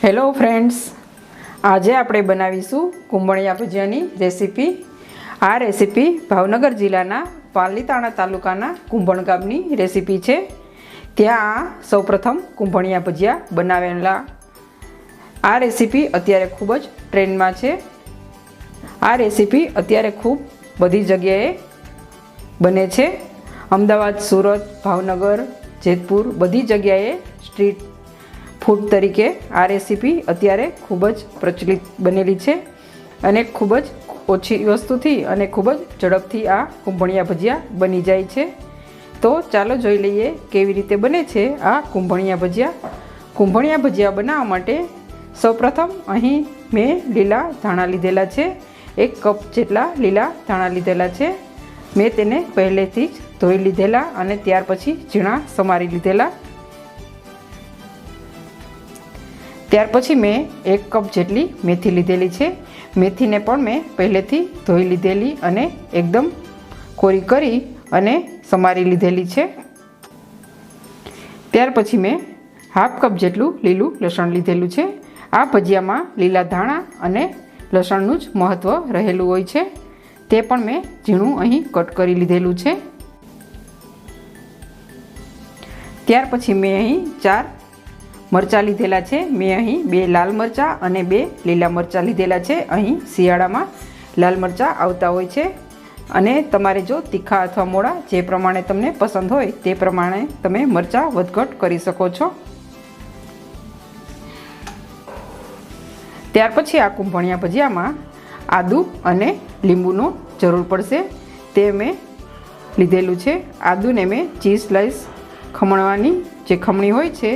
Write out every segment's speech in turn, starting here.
Hello friends, આજે આપણે બનાવીશું કુંભણિયા ભજીયાની રેસીપી। આ રેસીપી ભાવનગર જિલ્લાના પાલીતાણા તાલુકાના કુંભણ ગામની રેસીપી છે। ત્યાં સૌપ્રથમ કુંભણિયા ભજીયા બનાવેલા। આ રેસીપી અત્યારે ખૂબ જ ટ્રેન્ડમાં છે। આ રેસીપી અત્યારે ખૂબ બધી જગ્યાએ બને છે। અમદાવાદ, સુરત, ભાવનગર, જેતપુર બધી જગ્યાએ સ્ટ્રીટ ફૂડ તરીકે આ રેસીપી અત્યારે ખૂબ જ પ્રચલિત બનેલી છે અને ખૂબ જ ઓછી વસ્તુથી અને ખૂબ જ ઝડપથી આ કુંભણિયા ભજીયા બની જાય છે। તો ચાલો જોઈ લઈએ કેવી રીતે બને છે આ કુંભણિયા ભજીયા। કુંભણિયા ભજીયા બનાવવા માટે સૌપ્રથમ અહીં મેં લીલા ધાણા લીધેલા છે। 1 કપ જેટલા લીલા ધાણા લીધેલા છે। મેં તેને પહેલેથી જ ધોઈ લીધેલા અને ત્યાર પછી ઝીણા સમારી લીધેલા। ત્યાર પછી મેં 1 કપ જેટલી મેથી લીધેલી છે। મેથીને પણ મેં પહેલેથી ધોઈ લીધેલી અને એકદમ કોરી કરી અને સમારી લીધેલી છે। ત્યાર પછી મેં 1/2 કપ જેટલું લીલું લસણ લીધેલું છે। આ ભજીયામાં લીલા ધાણા અને લસણનું જ મહત્ત્વ રહેલું હોય છે। તે પણ મેં ઝીણું અહીં કટ કરી લીધેલું છે। ત્યાર પછી મેં અહીં 4 મરચાં લીધેલા છે। મેં અહીં 2 લાલ મરચાં અને 2 લીલા મરચાં લીધેલા છે। અહીં શિયાળામાં લાલ મરચાં આવતા હોય છે અને તમારે જો તીખા અથવા મોળા જે પ્રમાણે તમને પસંદ હોય તે પ્રમાણે તમે મરચાં વધઘટ કરી શકો છો। ત્યાર પછી આ કુંભણિયા ભજીયામાં આદુ અને લીંબુનો જરૂર પડશે। તે મેં લીધેલું છે। આદુને મેં ચીઝ સ્લાઈસ ખમણવાની જે ખમણી હોય છે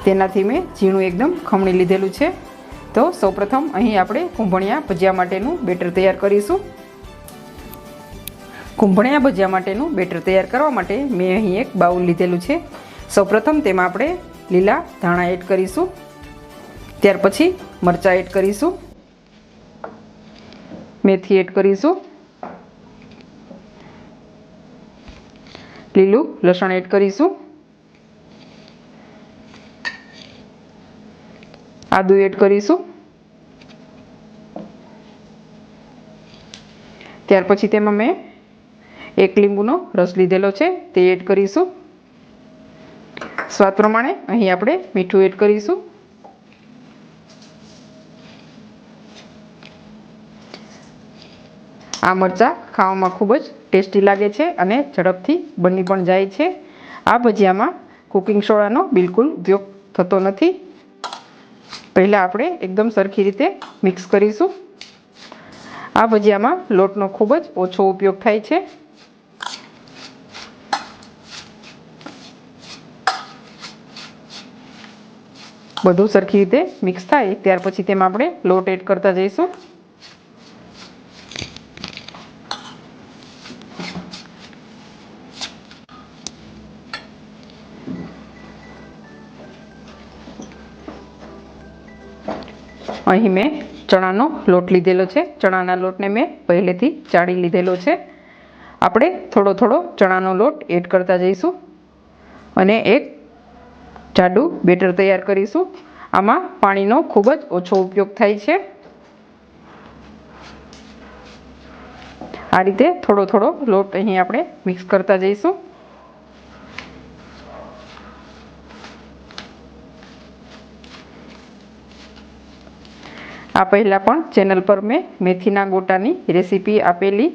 તેનાથી મેં ઝીણું એકદમ ખમણી લીધેલું છે। તો સૌપ્રથમ અહીં આપણે કુંભણિયા ભજીયા માટેનું બેટર તૈયાર કરીશું। કુંભણિયા ભજીયા માટેનું બેટર તૈયાર કરવા માટે મેં અહીં એક બાઉલ લીધેલું છે। સૌપ્રથમ તેમાં આપણે લીલા ધાણા એડ કરીશું। ત્યાર પછી મરચાં એડ કરીશું, મેથી એડ કરીશું, લીલું લસણ એડ કરીશું, આદુ એડ કરીશું। ત્યાર પછી તેમાં મેં 1 લીંબુનો રસ લીધેલો છે તે એડ કરીશું। સ્વાદ પ્રમાણે અહીં આપણે મીઠું એડ કરીશું। આ મરચાં ખાવામાં ખૂબ જ ટેસ્ટી લાગે છે અને ઝડપથી બની પણ જાય છે। આ ભજીયામાં કુકિંગ સોડાનો બિલકુલ ઉપયોગ થતો નથી। પહેલાં આપણે એકદમ સરખી રીતે મિક્સ કરીશું। આ ભજીયામાં લોટનો ખૂબ જ ઓછો ઉપયોગ થાય છે। બધું સરખી રીતે મિક્સ થાય ત્યાર પછી તેમાં આપણે લોટ એડ કરતા જઈશું। અહીં મેં ચણાનો લોટ લીધેલો છે। ચણાના લોટને મેં પહેલેથી ચાળી લીધેલો છે। આપણે થોડો થોડો ચણાનો લોટ એડ કરતા જઈશું અને એક જાડું બેટર તૈયાર કરીશું। આમાં પાણીનો ખૂબ જ ઓછો ઉપયોગ થાય છે। આ રીતે થોડો થોડો લોટ અહીં આપણે મિક્સ કરતા જઈશું। આ પહેલાં પણ ચેનલ પર મેં મેથીના ગોટાની રેસીપી આપેલી,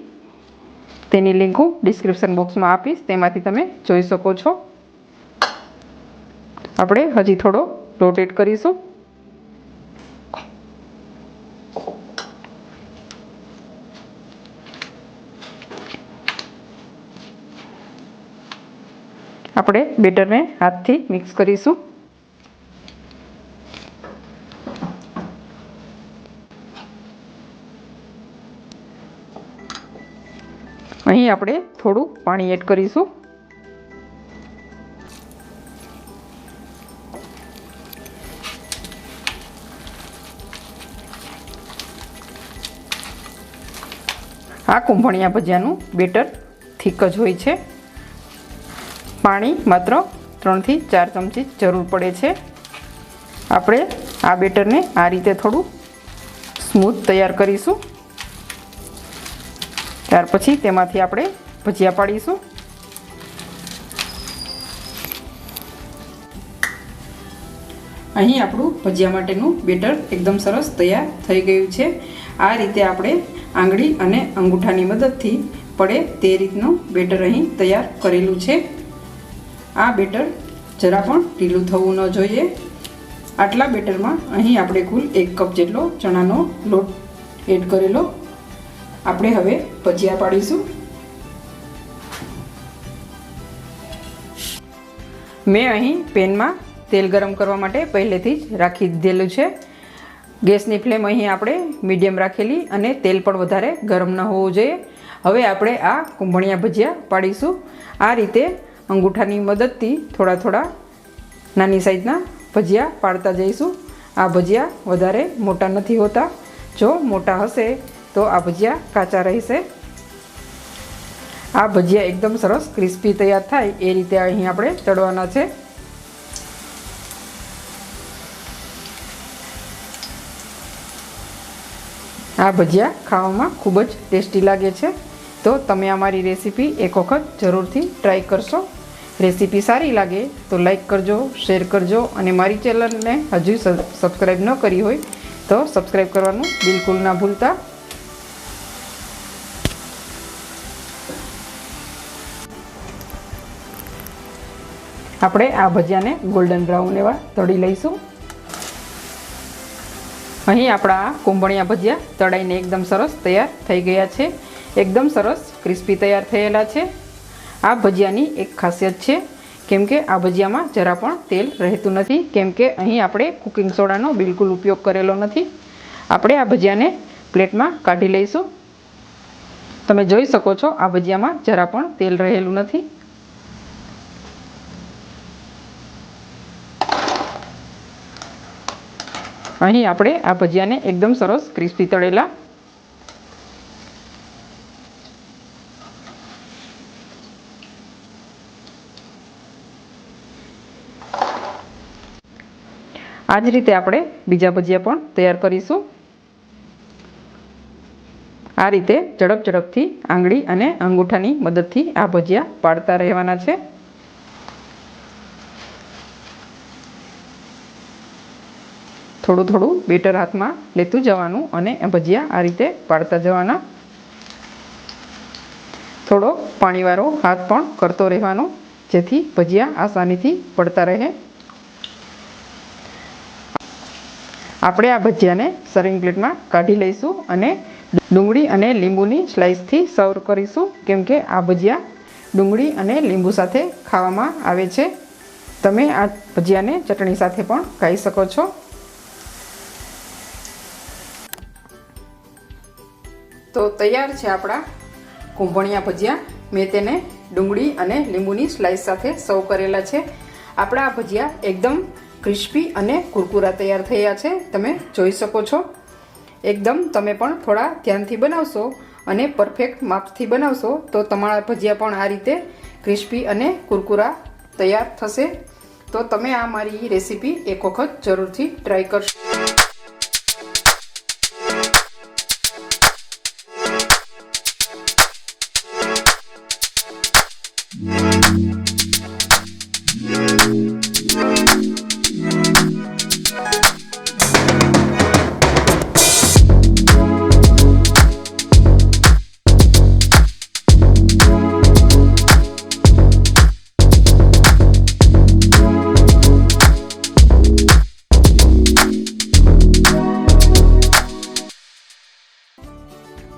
તેની લિંક હું ડિસ્ક્રિપ્શન બોક્સમાં આપીશ, તેમાંથી તમે જોઈ શકો છો। આપણે હજી થોડો લોટ એડ કરીશું। આપણે બેટરને હાથથી મિક્સ કરીશું। અહીં આપણે થોડું પાણી એડ કરીશું। આ કુંભણિયા ભજીયાનું બેટર થીક જ હોય છે। પાણી માત્ર 3 થી 4 ચમચી જરૂર પડે છે। આપણે આ બેટરને આ રીતે થોડું સ્મૂથ તૈયાર કરીશું. ત્યાર પછી તેમાંથી આપણે ભજીયા પાડીશું. અહીં આપણું ભજીયા માટેનું બેટર એકદમ સરસ તૈયાર થઈ ગયું છે. આ રીતે આપણે આંગળી અને અંગૂઠાની મદદથી પડે તે રીતનું બેટર અહીં તૈયાર કરેલું છે. આ બેટર જરા પણ ઢીલું થવું ન જોઈએ. આટલા બેટરમાં અહીં આપણે કુલ 1 કપ જેટલો ચણાનો લોટ એડ કરેલો. આપણે હવે ભજીયા પાડીશું. મેં અહીં પેનમાં તેલ ગરમ કરવા માટે પહેલેથી જ રાખી દીધેલું છે. ગેસની ફ્લેમ અહીં આપણે મીડિયમ રાખેલી અને તેલ પણ વધારે ગરમ ન હોવું જોઈએ. હવે આપણે આ કુંભણિયા ભજીયા પાડીશું. આ રીતે અંગૂઠાની મદદથી થોડા થોડા નાની સાઈઝના ભજીયા પાડતા જઈશું. આ ભજીયા વધારે મોટા નથી હોતા. જો મોટા હશે તો આ ભજીયા કાચા રહેશે. આ ભજીયા એકદમ સરસ ક્રિસ્પી તૈયાર થાય એ રીતે અહીં આપણે તળવાના છે. આ ભજીયા ખાવામાં ખૂબ જ ટેસ્ટી લાગે છે. તો તમે અમારી રેસીપી એક વખત જરૂરથી ટ્રાય કરશો. રેસીપી સારી લાગે તો લાઈક કરજો, શેર કરજો અને મારી ચેનલને હજુ સબસ્ક્રાઈબ ન કરી હોય તો સબસ્ક્રાઈબ કરવાનું બિલકુલ ના ભૂલતા. આપણે આ ભજીયાને ગોલ્ડન બ્રાઉન એવા તળી લઈશું. અહીં આપણા આ કુંભણિયા ભજીયા તળાઈને એકદમ સરસ તૈયાર થઈ ગયા છે. એકદમ સરસ ક્રિસ્પી તૈયાર થયેલા છે. આ ભજીયાની એક ખાસિયત છે કેમ કે આ ભજીયામાં જરા પણ તેલ રહેતું નથી, કેમ કે અહીં આપણે કુકિંગ સોડાનો બિલકુલ ઉપયોગ કરેલો નથી. આપણે આ ભજીયાને પ્લેટમાં કાઢી લઈશું. તમે જોઈ શકો છો આ ભજીયામાં જરા પણ તેલ રહેલું નથી. અહીં આપણે આ ભજીયાને એકદમ સરસ ક્રિસ્પી તળેલા. આ જ રીતે આપણે બીજા ભજીયા પણ તૈયાર કરીશું. આ રીતે ઝડપથી આંગળી અને અંગૂઠાની મદદથી આ ભજીયા પાડતા રહેવાના છે. થોડું બેટર હાથમાં લેતું જવાનું અને ભજીયા આ રીતે પાડતા જવાના. થોડો પાણીવાળો હાથ પણ કરતો રહેવાનો જેથી ભજીયા આસાનીથી પડતા રહે. આપણે આ ભજીયાને સર્વિંગ પ્લેટમાં કાઢી લઈશું અને ડુંગળી અને લીંબુની સ્લાઇસથી સર્વ કરીશું, કેમ કે આ ભજીયા ડુંગળી અને લીંબુ સાથે ખાવામાં આવે છે. તમે આ ભજીયાને ચટણી સાથે પણ ખાઈ શકો છો. તો તૈયાર છે આપણા કુંભણિયા ભજીયા. મેં તેને ડુંગળી અને લીંબુની સ્લાઇસ સાથે સર્વ કરેલા છે. આપણા આ ભજીયા એકદમ ક્રિસ્પી અને કુરકુરા તૈયાર થયા છે. તમે જોઈ શકો છો. એકદમ તમે પણ થોડા ધ્યાનથી બનાવશો અને પરફેક્ટ માપથી બનાવશો તો તમારા ભજીયા પણ આ રીતે ક્રિસ્પી અને કુરકુરા તૈયાર થશે. તો તમે આ મારી રેસીપી એક વખત જરૂરથી ટ્રાય કરશો.